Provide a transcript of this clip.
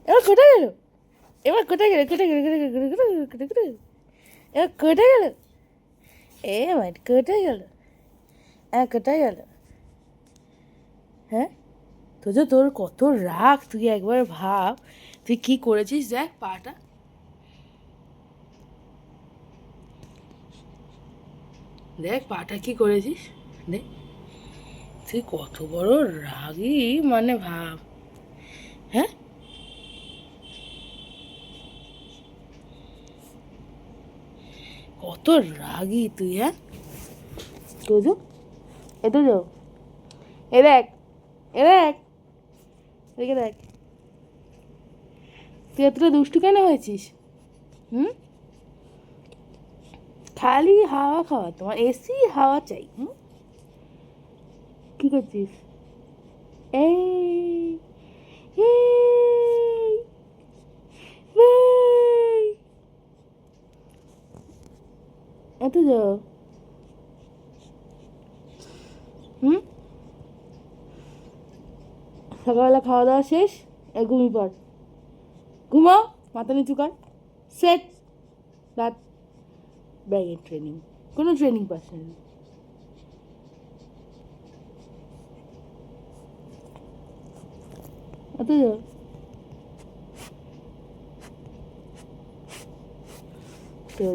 এবার কোথায় গেল? এবার কোথায় গেল? কোথায় গেল? কোথায় গেল? কোথায় গেল? এবার কোথায় গেল? এবার কোথায় গেল? কোথায় গেল? হ্যাঁ, তোর কত রাগ, তুই একবার ভাব তুই কি করেছিস। দেখ পাটা, দেখ পাটা কি করেছিস, দেখ তুই কত বড় রাগী, মানে ভাব। হ্যাঁ, কত রাগী তুই। হ্যাঁ, তোজো, এ তোজো, এ দেখ, এ দেখ, দেখে দেখ, তুই এতটা দুষ্টু কেন হয়েছিস? হুম, খালি হাওয়া খাওয়া, তোমার এসি হাওয়া চাই। হুম, কি করছিস? এই এই এই, এত যাও। হুম, সকালবেলা খাওয়া দাওয়া শেষ, ঘুমিয়ে পড়, ঘুমাও, মাথা নিচু কর, সেট, রাত, ব্যাগের ট্রেনিং, কোনো ট্রেনিং পাস না। এত যাও, তো